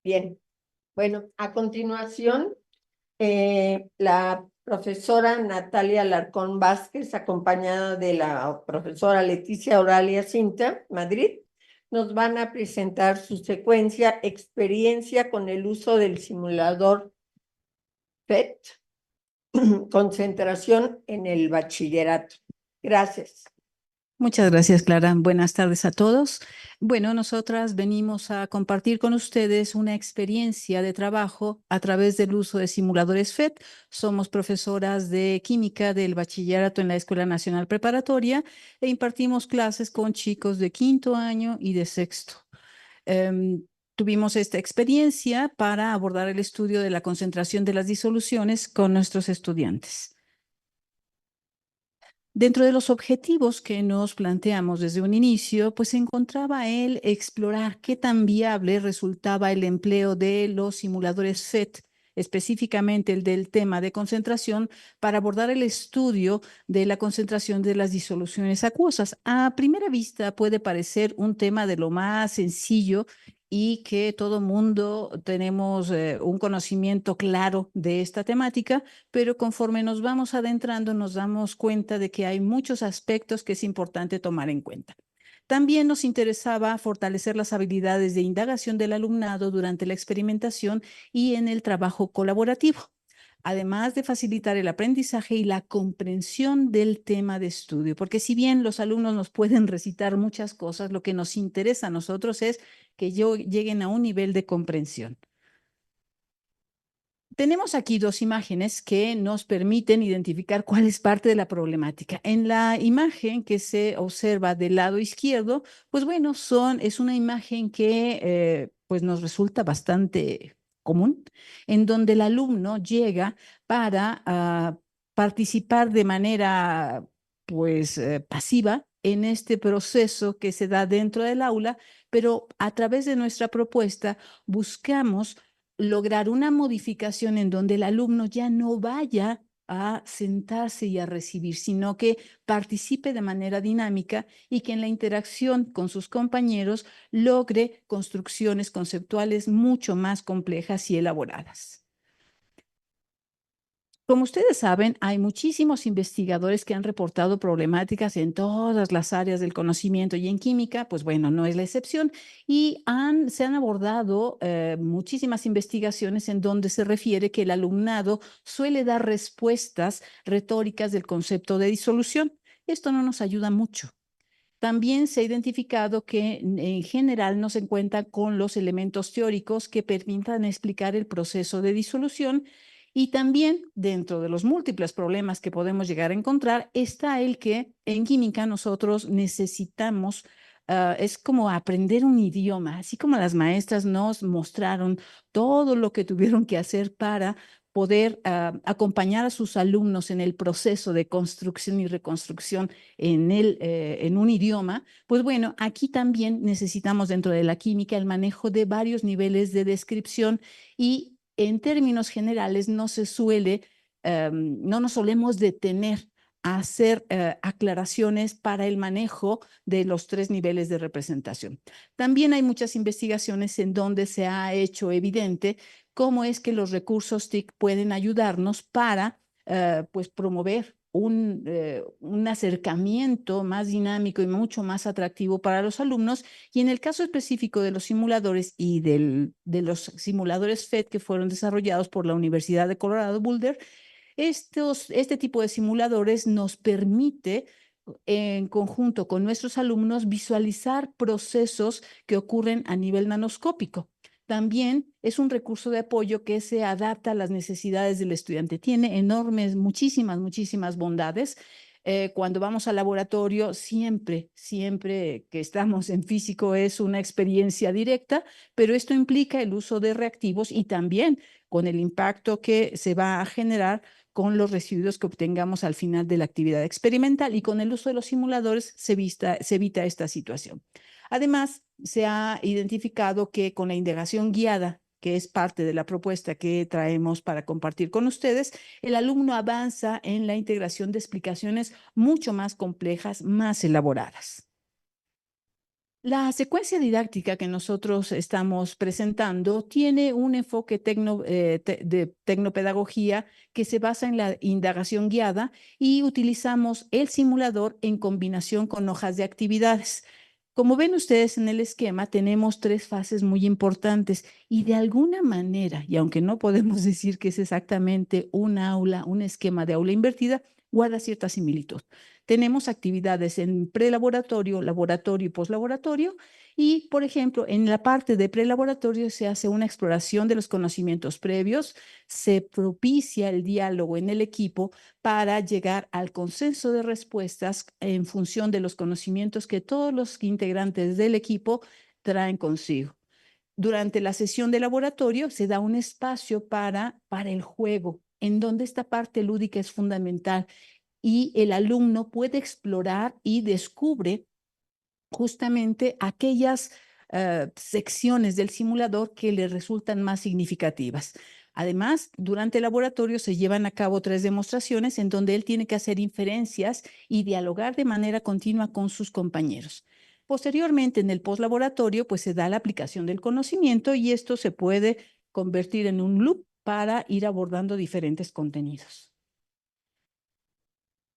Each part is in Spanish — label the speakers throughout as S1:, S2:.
S1: Bien, bueno, a continuación, la profesora Natalia Alarcón Vázquez, acompañada de la profesora Leticia Oralia Cinta, Madrid, nos van a presentar su secuencia Experiencia con el uso del simulador PET, concentración en el bachillerato. Gracias.
S2: Muchas gracias, Clara. Buenas tardes a todos. Bueno, nosotras venimos a compartir con ustedes una experiencia de trabajo a través del uso de simuladores FET. Somos profesoras de química del bachillerato en la Escuela Nacional Preparatoria e impartimos clases con chicos de quinto año y de sexto. Tuvimos esta experiencia para abordar el estudio de la concentración de las disoluciones con nuestros estudiantes. Dentro de los objetivos que nos planteamos desde un inicio, pues se encontraba el explorar qué tan viable resultaba el empleo de los simuladores FET, específicamente el del tema de concentración, para abordar el estudio de la concentración de las disoluciones acuosas. A primera vista puede parecer un tema de lo más sencillo y que todo mundo tenemos un conocimiento claro de esta temática, pero conforme nos vamos adentrando nos damos cuenta de que hay muchos aspectos que es importante tomar en cuenta. También nos interesaba fortalecer las habilidades de indagación del alumnado durante la experimentación y en el trabajo colaborativo, además de facilitar el aprendizaje y la comprensión del tema de estudio, porque si bien los alumnos nos pueden recitar muchas cosas, lo que nos interesa a nosotros es que lleguen a un nivel de comprensión. Tenemos aquí dos imágenes que nos permiten identificar cuál es parte de la problemática. En la imagen que se observa del lado izquierdo, pues bueno, es una imagen que pues nos resulta bastante común, en donde el alumno llega para participar de manera pues pasiva en este proceso que se da dentro del aula, pero a través de nuestra propuesta buscamos lograr una modificación en donde el alumno ya no vaya a sentarse y a recibir, sino que participe de manera dinámica y que en la interacción con sus compañeros logre construcciones conceptuales mucho más complejas y elaboradas. Como ustedes saben, hay muchísimos investigadores que han reportado problemáticas en todas las áreas del conocimiento y en química, pues bueno, no es la excepción. Y se han abordado muchísimas investigaciones en donde se refiere que el alumnado suele dar respuestas retóricas del concepto de disolución. Esto no nos ayuda mucho. También se ha identificado que en general no se cuenta con los elementos teóricos que permitan explicar el proceso de disolución, y también dentro de los múltiples problemas que podemos llegar a encontrar está el que en química nosotros necesitamos, es como aprender un idioma, así como las maestras nos mostraron todo lo que tuvieron que hacer para poder acompañar a sus alumnos en el proceso de construcción y reconstrucción en un idioma, pues bueno, aquí también necesitamos dentro de la química el manejo de varios niveles de descripción y en términos generales no nos solemos detener a hacer aclaraciones para el manejo de los tres niveles de representación. También hay muchas investigaciones en donde se ha hecho evidente cómo es que los recursos TIC pueden ayudarnos para pues promover un acercamiento más dinámico y mucho más atractivo para los alumnos. Y en el caso específico de los simuladores y de los simuladores FET que fueron desarrollados por la Universidad de Colorado Boulder, este tipo de simuladores nos permite en conjunto con nuestros alumnos visualizar procesos que ocurren a nivel nanoscópico. También es un recurso de apoyo que se adapta a las necesidades del estudiante. Tiene muchísimas bondades. Cuando vamos al laboratorio, siempre que estamos en físico es una experiencia directa, pero esto implica el uso de reactivos y también con el impacto que se va a generar con los residuos que obtengamos al final de la actividad experimental, y con el uso de los simuladores se evita esta situación. Además, se ha identificado que con la indagación guiada, que es parte de la propuesta que traemos para compartir con ustedes, el alumno avanza en la integración de explicaciones mucho más complejas, más elaboradas. La secuencia didáctica que nosotros estamos presentando tiene un enfoque de tecnopedagogía que se basa en la indagación guiada y utilizamos el simulador en combinación con hojas de actividades. Como ven ustedes en el esquema, tenemos 3 fases muy importantes y de alguna manera, y aunque no podemos decir que es exactamente un aula, un esquema de aula invertida, guarda cierta similitud. Tenemos actividades en prelaboratorio, laboratorio y poslaboratorio. Y, por ejemplo, en la parte de prelaboratorio se hace una exploración de los conocimientos previos, se propicia el diálogo en el equipo para llegar al consenso de respuestas en función de los conocimientos que todos los integrantes del equipo traen consigo. Durante la sesión de laboratorio se da un espacio para el juego, en donde esta parte lúdica es fundamental y el alumno puede explorar y descubre justamente aquellas secciones del simulador que le resultan más significativas. Además, durante el laboratorio se llevan a cabo 3 demostraciones en donde él tiene que hacer inferencias y dialogar de manera continua con sus compañeros. Posteriormente, en el poslaboratorio, pues se da la aplicación del conocimiento y esto se puede convertir en un loop para ir abordando diferentes contenidos.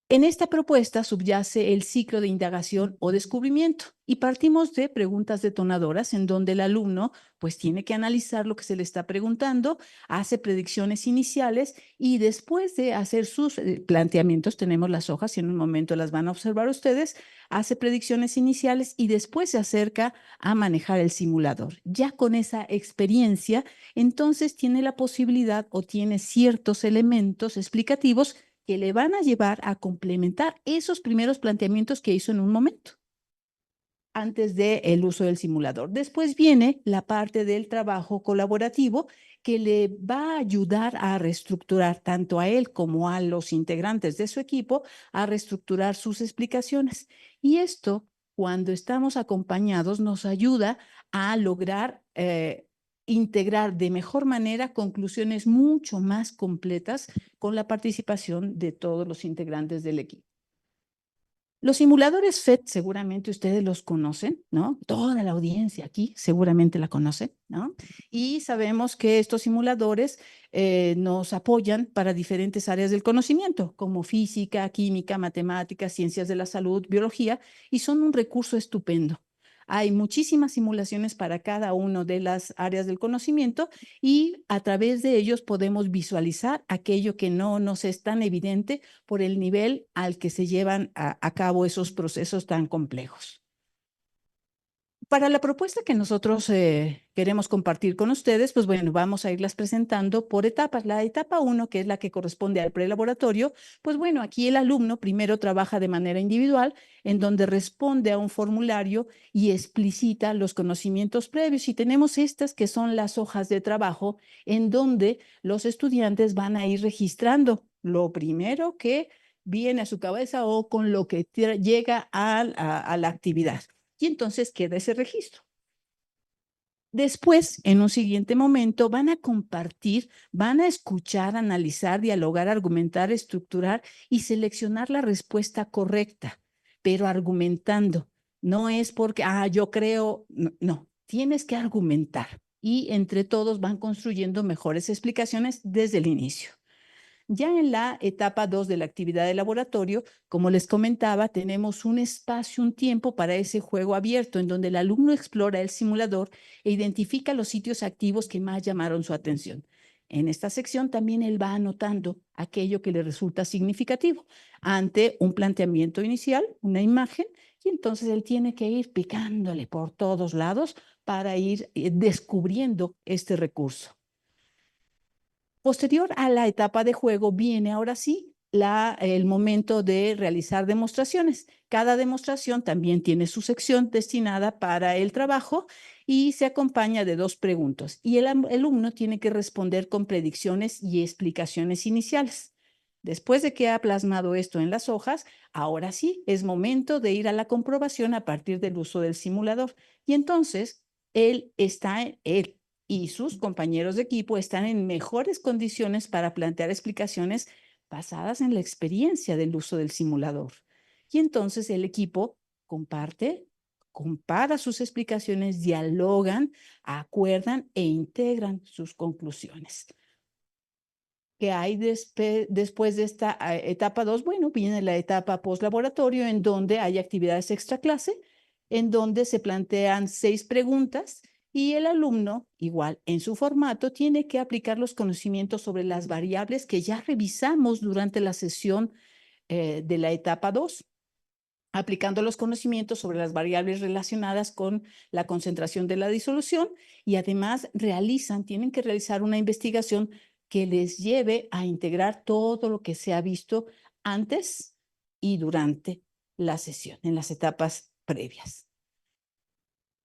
S2: En esta propuesta subyace el ciclo de indagación o descubrimiento y partimos de preguntas detonadoras en donde el alumno pues tiene que analizar lo que se le está preguntando, hace predicciones iniciales y después de hacer sus planteamientos, tenemos las hojas y en un momento las van a observar ustedes, hace predicciones iniciales y después se acerca a manejar el simulador. Ya con esa experiencia, entonces tiene la posibilidad o tiene ciertos elementos explicativos que le van a llevar a complementar esos primeros planteamientos que hizo en un momento, antes del uso del simulador. Después viene la parte del trabajo colaborativo que le va a ayudar a reestructurar tanto a él como a los integrantes de su equipo, a reestructurar sus explicaciones. Y esto, cuando estamos acompañados, nos ayuda a lograr integrar de mejor manera conclusiones mucho más completas con la participación de todos los integrantes del equipo. Los simuladores FET seguramente ustedes los conocen, ¿no? Toda la audiencia aquí seguramente la conoce, ¿no? Y sabemos que estos simuladores nos apoyan para diferentes áreas del conocimiento, como física, química, matemáticas, ciencias de la salud, biología, y son un recurso estupendo. Hay muchísimas simulaciones para cada una de las áreas del conocimiento y a través de ellos podemos visualizar aquello que no nos es tan evidente por el nivel al que se llevan a cabo esos procesos tan complejos. Para la propuesta que nosotros queremos compartir con ustedes, pues bueno, vamos a irlas presentando por etapas. La etapa 1, que es la que corresponde al prelaboratorio, pues bueno, aquí el alumno primero trabaja de manera individual, en donde responde a un formulario y explicita los conocimientos previos. Y tenemos estas que son las hojas de trabajo, en donde los estudiantes van a ir registrando lo primero que viene a su cabeza o con lo que llega a la actividad. Y entonces queda ese registro. Después, en un siguiente momento, van a compartir, van a escuchar, analizar, dialogar, argumentar, estructurar y seleccionar la respuesta correcta, pero argumentando. No es porque, yo creo, no, no, tienes que argumentar y entre todos van construyendo mejores explicaciones desde el inicio. Ya en la etapa 2 de la actividad de laboratorio, como les comentaba, tenemos un espacio, un tiempo para ese juego abierto en donde el alumno explora el simulador e identifica los sitios activos que más llamaron su atención. En esta sección también él va anotando aquello que le resulta significativo ante un planteamiento inicial, una imagen, y entonces él tiene que ir picándole por todos lados para ir descubriendo este recurso. Posterior a la etapa de juego viene ahora sí el momento de realizar demostraciones. Cada demostración también tiene su sección destinada para el trabajo y se acompaña de 2 preguntas. Y el alumno tiene que responder con predicciones y explicaciones iniciales. Después de que ha plasmado esto en las hojas, ahora sí es momento de ir a la comprobación a partir del uso del simulador. Y entonces él y sus compañeros de equipo están en mejores condiciones para plantear explicaciones basadas en la experiencia del uso del simulador. Y entonces el equipo comparte, compara sus explicaciones, dialogan, acuerdan e integran sus conclusiones. ¿Qué hay después de esta etapa 2? Bueno, viene la etapa post-laboratorio, en donde hay actividades extra clase, en donde se plantean 6 preguntas y el alumno, igual en su formato, tiene que aplicar los conocimientos sobre las variables que ya revisamos durante la sesión de la etapa 2, aplicando los conocimientos sobre las variables relacionadas con la concentración de la disolución, y además tienen que realizar una investigación que les lleve a integrar todo lo que se ha visto antes y durante la sesión, en las etapas previas.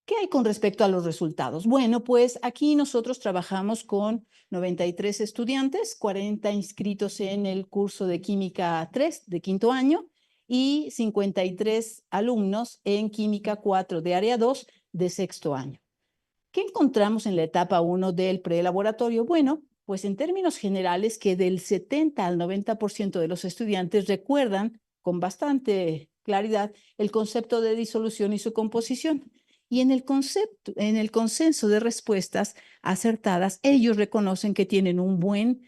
S2: ¿Qué hay con respecto a los resultados? Bueno, pues aquí nosotros trabajamos con 93 estudiantes, 40 inscritos en el curso de Química 3 de quinto año y 53 alumnos en Química 4 de área 2 de sexto año. ¿Qué encontramos en la etapa 1 del prelaboratorio? Bueno, pues en términos generales que del 70 al 90% de los estudiantes recuerdan con bastante claridad el concepto de disolución y su composición. Y en el consenso de respuestas acertadas, ellos reconocen que tienen un buen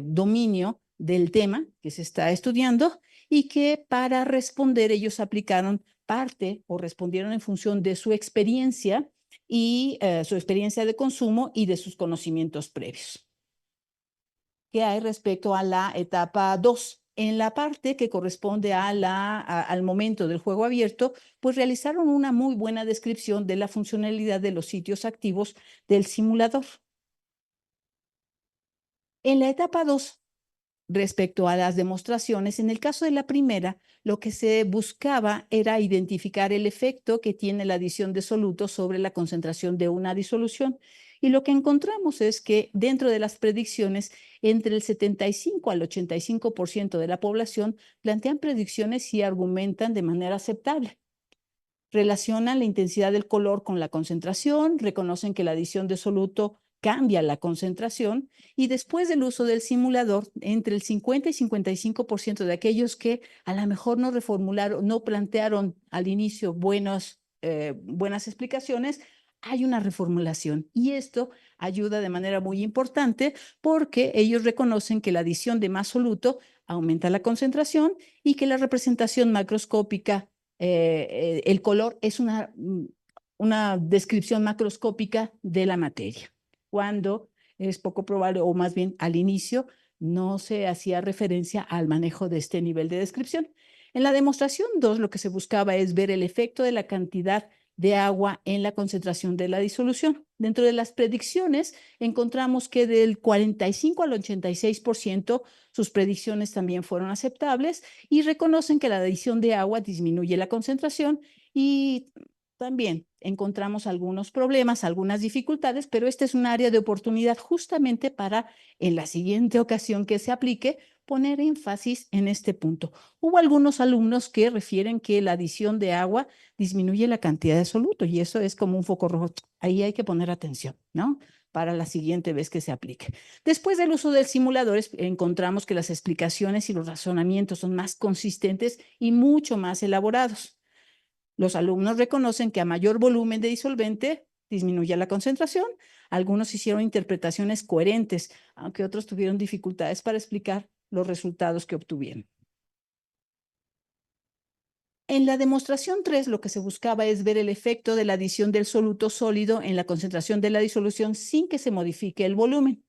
S2: dominio del tema que se está estudiando y que para responder ellos aplicaron parte o respondieron en función de su experiencia y su experiencia de consumo y de sus conocimientos previos. ¿Qué hay respecto a la etapa 2? En la parte que corresponde al momento del juego abierto, pues realizaron una muy buena descripción de la funcionalidad de los sitios activos del simulador. En la etapa 2, respecto a las demostraciones, en el caso de la primera, lo que se buscaba era identificar el efecto que tiene la adición de solutos sobre la concentración de una disolución. Y lo que encontramos es que dentro de las predicciones, entre el 75 al 85% de la población plantean predicciones y argumentan de manera aceptable. Relacionan la intensidad del color con la concentración, reconocen que la adición de soluto cambia la concentración, y después del uso del simulador, entre el 50 y 55% de aquellos que a lo mejor no reformularon, no plantearon al inicio buenas explicaciones, hay una reformulación. Y esto ayuda de manera muy importante porque ellos reconocen que la adición de más soluto aumenta la concentración y que la representación macroscópica, el color es una descripción macroscópica de la materia, cuando es poco probable, o más bien al inicio, no se hacía referencia al manejo de este nivel de descripción. En la demostración 2, lo que se buscaba es ver el efecto de la cantidad de agua en la concentración de la disolución. Dentro de las predicciones, encontramos que del 45 al 86% sus predicciones también fueron aceptables y reconocen que la adición de agua disminuye la concentración, y también encontramos algunos problemas, algunas dificultades, pero este es un área de oportunidad justamente para, en la siguiente ocasión que se aplique, poner énfasis en este punto. Hubo algunos alumnos que refieren que la adición de agua disminuye la cantidad de soluto, y eso es como un foco rojo. Ahí hay que poner atención, ¿no? Para la siguiente vez que se aplique. Después del uso del simulador, encontramos que las explicaciones y los razonamientos son más consistentes y mucho más elaborados. Los alumnos reconocen que a mayor volumen de disolvente disminuye la concentración. Algunos hicieron interpretaciones coherentes, aunque otros tuvieron dificultades para explicar los resultados que obtuvieron. En la demostración 3, lo que se buscaba es ver el efecto de la adición del soluto sólido en la concentración de la disolución sin que se modifique el volumen.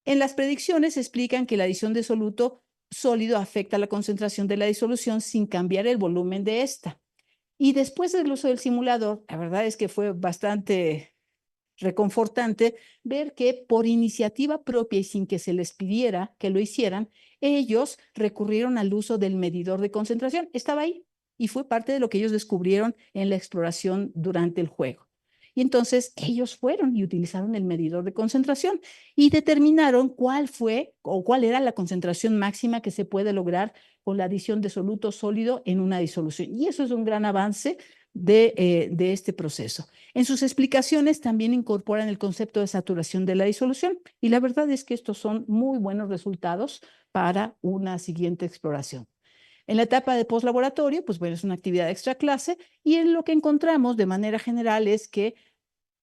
S2: En las predicciones explican que la adición de soluto sólido afecta la concentración de la disolución sin cambiar el volumen de esta. Y después del uso del simulador, la verdad es que fue bastante reconfortante ver que por iniciativa propia y sin que se les pidiera que lo hicieran, ellos recurrieron al uso del medidor de concentración. Estaba ahí y fue parte de lo que ellos descubrieron en la exploración durante el juego. Y entonces ellos fueron y utilizaron el medidor de concentración y determinaron cuál fue o cuál era la concentración máxima que se puede lograr con la adición de soluto sólido en una disolución. Y eso es un gran avance de este proceso. En sus explicaciones también incorporan el concepto de saturación de la disolución, y la verdad es que estos son muy buenos resultados para una siguiente exploración. En la etapa de poslaboratorio, pues bueno, es una actividad extra clase y en lo que encontramos de manera general es que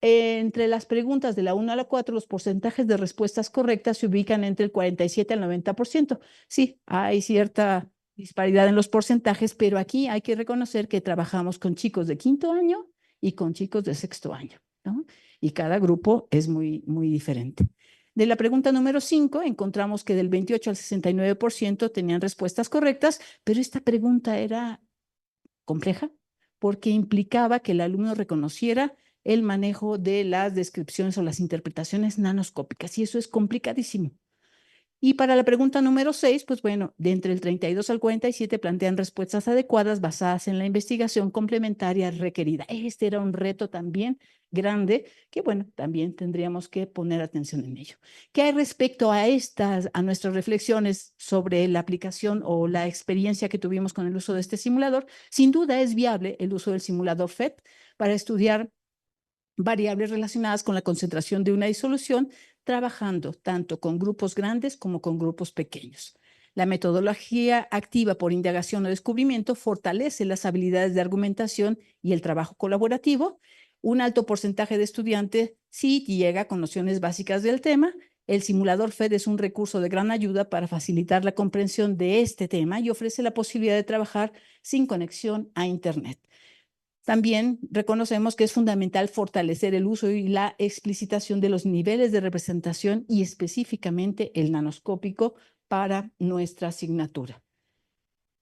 S2: entre las preguntas de la 1 a la 4, los porcentajes de respuestas correctas se ubican entre el 47 al 90%. Sí, hay cierta disparidad en los porcentajes, pero aquí hay que reconocer que trabajamos con chicos de 5º año y con chicos de 6º año, ¿no? Y cada grupo es muy, muy diferente. De la pregunta número 5, encontramos que del 28 al 69% tenían respuestas correctas, pero esta pregunta era compleja porque implicaba que el alumno reconociera el manejo de las descripciones o las interpretaciones nanoscópicas, y eso es complicadísimo. Y para la pregunta número 6, pues bueno, de entre el 32 al 47 plantean respuestas adecuadas basadas en la investigación complementaria requerida. Este era un reto también grande que, bueno, también tendríamos que poner atención en ello. ¿Qué hay respecto a nuestras reflexiones sobre la aplicación o la experiencia que tuvimos con el uso de este simulador? Sin duda es viable el uso del simulador FET para estudiar variables relacionadas con la concentración de una disolución, trabajando tanto con grupos grandes como con grupos pequeños. La metodología activa por indagación o descubrimiento fortalece las habilidades de argumentación y el trabajo colaborativo. Un alto porcentaje de estudiantes sí llega con nociones básicas del tema. El simulador FED es un recurso de gran ayuda para facilitar la comprensión de este tema y ofrece la posibilidad de trabajar sin conexión a Internet. También reconocemos que es fundamental fortalecer el uso y la explicitación de los niveles de representación y específicamente el nanoscópico para nuestra asignatura.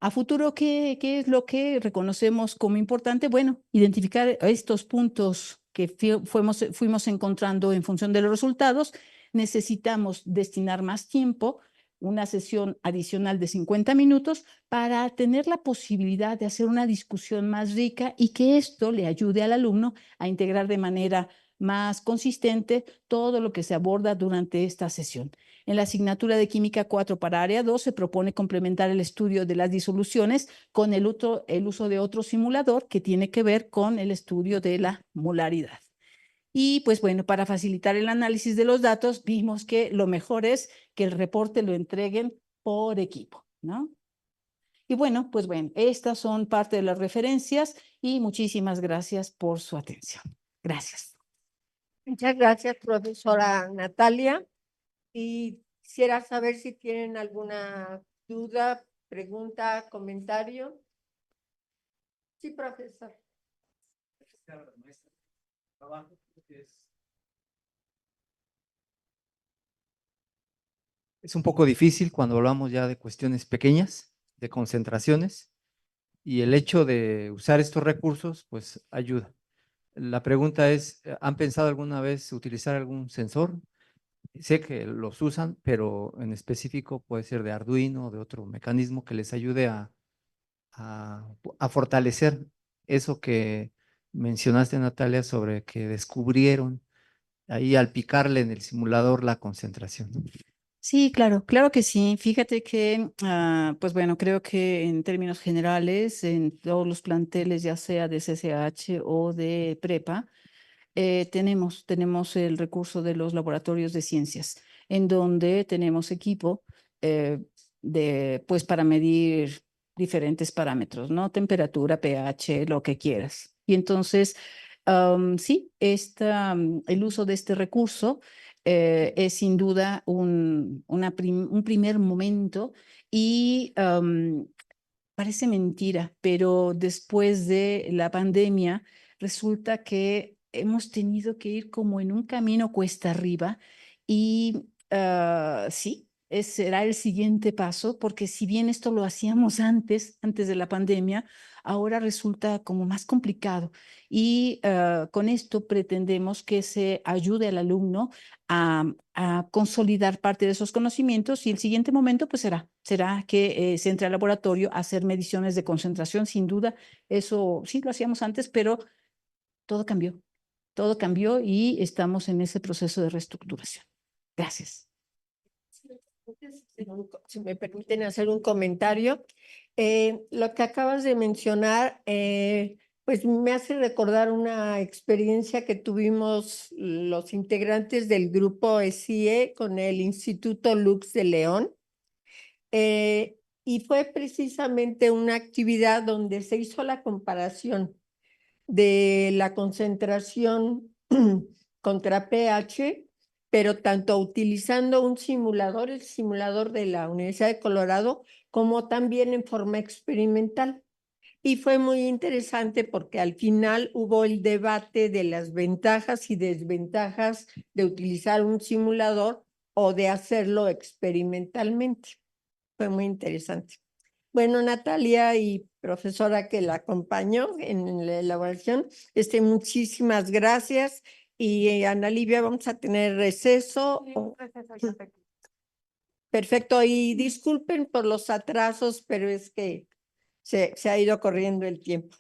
S2: A futuro, ¿qué es lo que reconocemos como importante? Bueno, identificar estos puntos que fuimos encontrando en función de los resultados. Necesitamos destinar más tiempo, una sesión adicional de 50 minutos para tener la posibilidad de hacer una discusión más rica y que esto le ayude al alumno a integrar de manera más consistente todo lo que se aborda durante esta sesión. En la asignatura de Química 4 para Área 2 se propone complementar el estudio de las disoluciones con el uso de otro simulador que tiene que ver con el estudio de la molaridad. Y pues bueno, para facilitar el análisis de los datos, vimos que lo mejor es que el reporte lo entreguen por equipo, ¿no? Y bueno, pues bueno, estas son parte de las referencias y muchísimas gracias por su atención. Gracias.
S1: Muchas gracias, profesora Natalia. Y quisiera saber si tienen alguna duda, pregunta, comentario. Sí, profesor.
S3: Es un poco difícil cuando hablamos ya de cuestiones pequeñas, de concentraciones, y el hecho de usar estos recursos, pues ayuda. La pregunta es, ¿han pensado alguna vez utilizar algún sensor? Sé que los usan, pero en específico puede ser de Arduino o de otro mecanismo que les ayude a fortalecer eso que mencionaste, Natalia, sobre que descubrieron ahí al picarle en el simulador la concentración.
S2: Sí, claro, claro que sí. Fíjate que, pues bueno, creo que en términos generales, en todos los planteles, ya sea de CCH o de prepa, tenemos el recurso de los laboratorios de ciencias, en donde tenemos equipo pues para medir diferentes parámetros, ¿no? Temperatura, pH, lo que quieras. Y entonces, sí, el uso de este recurso es sin duda un primer momento y parece mentira, pero después de la pandemia resulta que hemos tenido que ir como en un camino cuesta arriba y sí, será el siguiente paso, porque si bien esto lo hacíamos antes de la pandemia, ahora resulta como más complicado y con esto pretendemos que se ayude al alumno a consolidar parte de esos conocimientos y el siguiente momento pues será que se entre al laboratorio a hacer mediciones de concentración. Sin duda, eso sí lo hacíamos antes, pero todo cambió y estamos en ese proceso de reestructuración. Gracias.
S1: Si me permiten hacer un comentario, lo que acabas de mencionar, pues me hace recordar una experiencia que tuvimos los integrantes del grupo ESIE con el Instituto Lux de León. y fue precisamente una actividad donde se hizo la comparación de la concentración contra pH, pero tanto utilizando un simulador, el simulador de la Universidad de Colorado, como también en forma experimental. Y fue muy interesante porque al final hubo el debate de las ventajas y desventajas de utilizar un simulador o de hacerlo experimentalmente. Fue muy interesante. Bueno, Natalia y profesora que la acompañó en la elaboración, muchísimas gracias. Y Ana Livia, vamos a tener receso. Perfecto, y disculpen por los atrasos, pero es que se ha ido corriendo el tiempo.